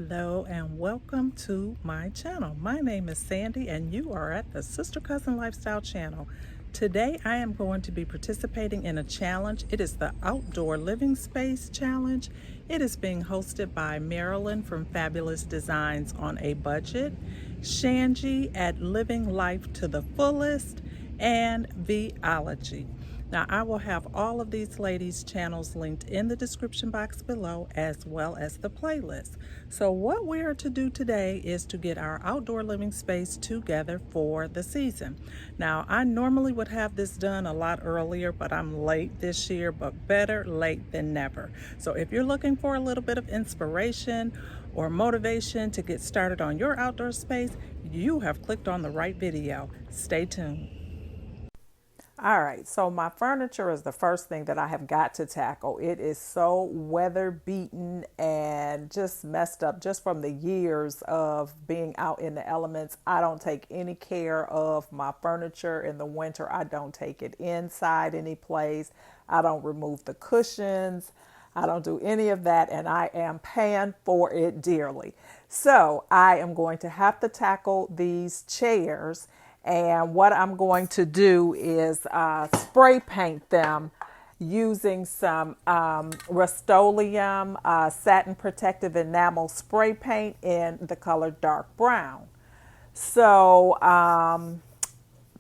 Hello and welcome to my channel. My name is Sandy and you are at the Sister Cousin Lifestyle channel. Today I am going to be participating in a challenge. It is the Outdoor Living Space Challenge. It is being hosted by Marilyn from Fabulous Designs on a Budget, Shangie at Living Life to the Fullest, and Veeology. Now, I will have all of these ladies' channels linked in the description box below, as well as the playlist. So what we are to do today is to get our outdoor living space together for the season. Now, I normally would have this done a lot earlier, but I'm late this year, but better late than never. So if you're looking for a little bit of inspiration or motivation to get started on your outdoor space, you have clicked on the right video. Stay tuned. All right, so my furniture is the first thing that I have got to tackle. It is so weather beaten and just messed up just from the years of being out in the elements. I don't take any care of my furniture in the winter. I don't take it inside any place. I don't remove the cushions. I don't do any of that, and I am paying for it dearly. So I am going to have to tackle these chairs. And what I'm going to do is spray paint them using some Rust-Oleum satin protective enamel spray paint in the color dark brown. So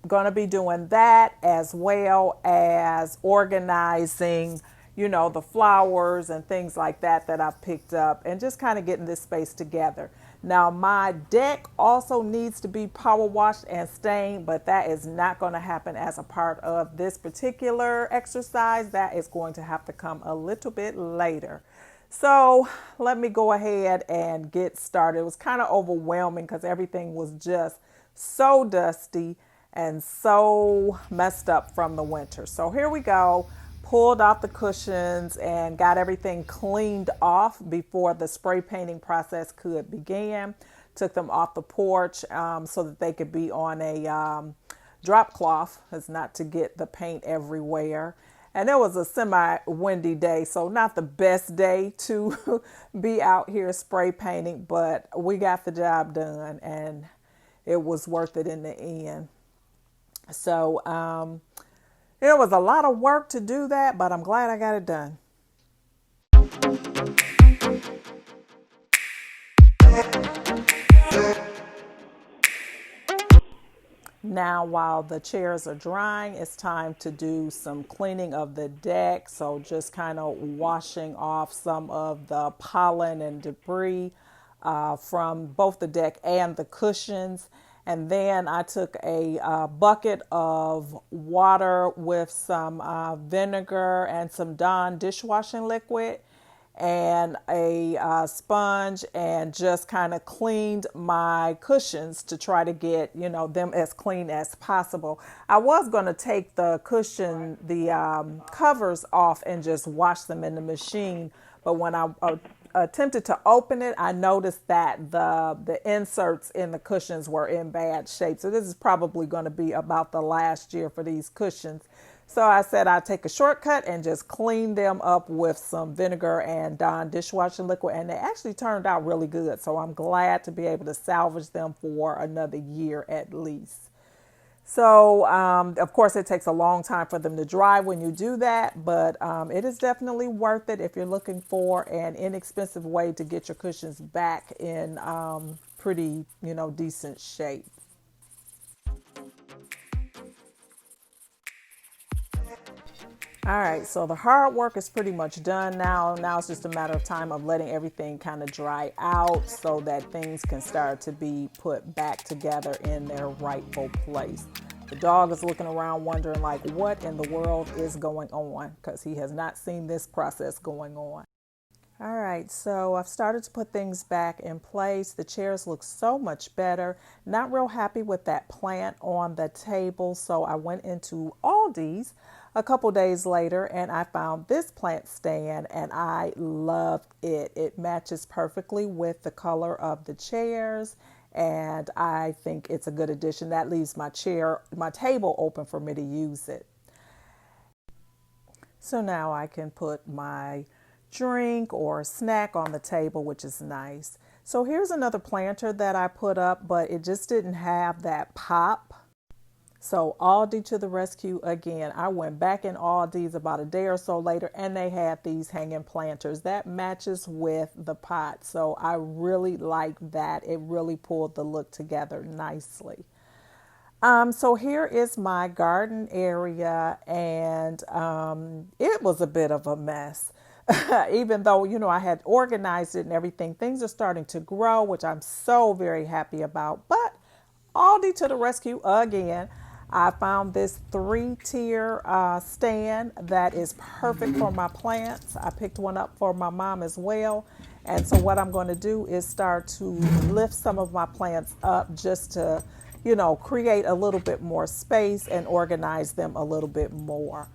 going to be doing that as well as organizing, the flowers and things like that I've picked up, and just kind of getting this space together. Now, my deck also needs to be power washed and stained, but that is not going to happen as a part of this particular exercise. That is going to have to come a little bit later. So let me go ahead and get started. It was kind of overwhelming because everything was just so dusty and so messed up from the winter. So here we go. Pulled off the cushions and got everything cleaned off before the spray painting process could begin. Took them off the porch so that they could be on a drop cloth, as not to get the paint everywhere. And it was a semi-windy day, so not the best day to be out here spray painting, but we got the job done and it was worth it in the end. So, it was a lot of work to do that, but I'm glad I got it done. Now, while the chairs are drying, it's time to do some cleaning of the deck. So just kind of washing off some of the pollen and debris from both the deck and the cushions. And then I took a bucket of water with some vinegar and some Dawn dishwashing liquid and a sponge, and just kind of cleaned my cushions to try to get, them as clean as possible. I was going to take the covers off and just wash them in the machine. But when I attempted to open it, I noticed that the inserts in the cushions were in bad shape. So this is probably going to be about the last year for these cushions. So I said I'd take a shortcut and just clean them up with some vinegar and Dawn dishwashing liquid. And they actually turned out really good. So I'm glad to be able to salvage them for another year at least. So, of course, it takes a long time for them to dry when you do that, but it is definitely worth it if you're looking for an inexpensive way to get your cushions back in pretty, decent shape. All right, so the hard work is pretty much done now. Now it's just a matter of time of letting everything kind of dry out so that things can start to be put back together in their rightful place. The dog is looking around wondering like what in the world is going on, because he has not seen this process going on. All right, so I've started to put things back in place. The chairs look so much better. Not real happy with that plant on the table, so I went into Aldi's a couple days later and I found this plant stand and I loved it. It matches perfectly with the color of the chairs and I think it's a good addition. That leaves my table open for me to use it. So now I can put my drink or snack on the table, which is nice. So here's another planter that I put up, but it just didn't have that pop. So Aldi to the rescue again. I went back in Aldi's about a day or so later and they had these hanging planters. That matches with the pot. So I really like that. It really pulled the look together nicely. So here is my garden area, and it was a bit of a mess. Even though, I had organized it and everything, things are starting to grow, which I'm so very happy about. But Aldi to the rescue again. I found this 3-tier stand that is perfect for my plants. I picked one up for my mom as well. And so what I'm going to do is start to lift some of my plants up just to create a little bit more space and organize them a little bit more.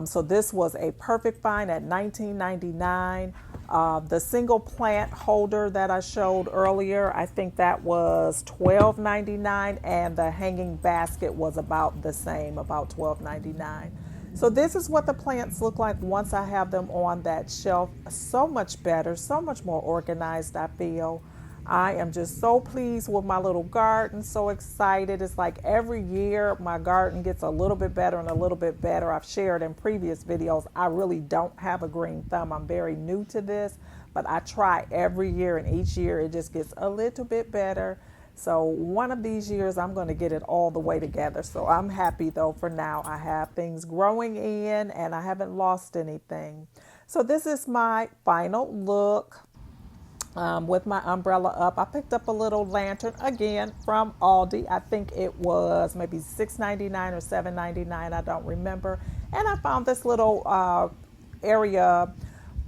So this was a perfect find at $19.99. The single plant holder that I showed earlier, I think that was $12.99, and the hanging basket was about the same, about $12.99. So this is what the plants look like once I have them on that shelf. So much better, so much more organized, I feel. I am just so pleased with my little garden, so excited. It's like every year my garden gets a little bit better and a little bit better. I've shared in previous videos, I really don't have a green thumb. I'm very new to this, but I try every year, and each year it just gets a little bit better. So one of these years I'm going to get it all the way together. So I'm happy though for now. I have things growing in and I haven't lost anything. So this is my final look. With my umbrella up. I picked up a little lantern again from Aldi. I think it was maybe $6.99 or $7.99. I don't remember. And I found this little area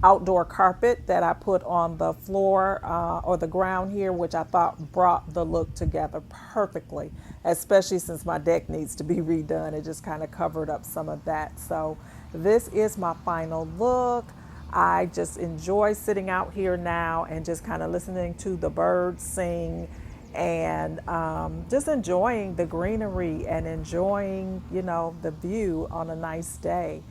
outdoor carpet that I put on the floor or the ground here, which I thought brought the look together perfectly, especially since my deck needs to be redone. It just kind of covered up some of that. So this is my final look. I just enjoy sitting out here now and just kind of listening to the birds sing and just enjoying the greenery and enjoying, the view on a nice day.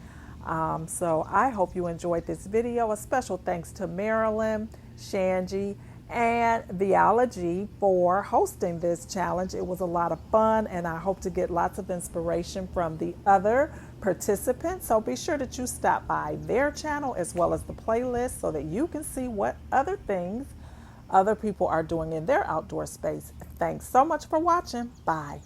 So I hope you enjoyed this video. A special thanks to Marilyn, Shangie, and Veeology for hosting this challenge. It was a lot of fun, and I hope to get lots of inspiration from the other participants. So be sure that you stop by their channel as well as the playlist so that you can see what other things other people are doing in their outdoor space. Thanks so much for watching. Bye.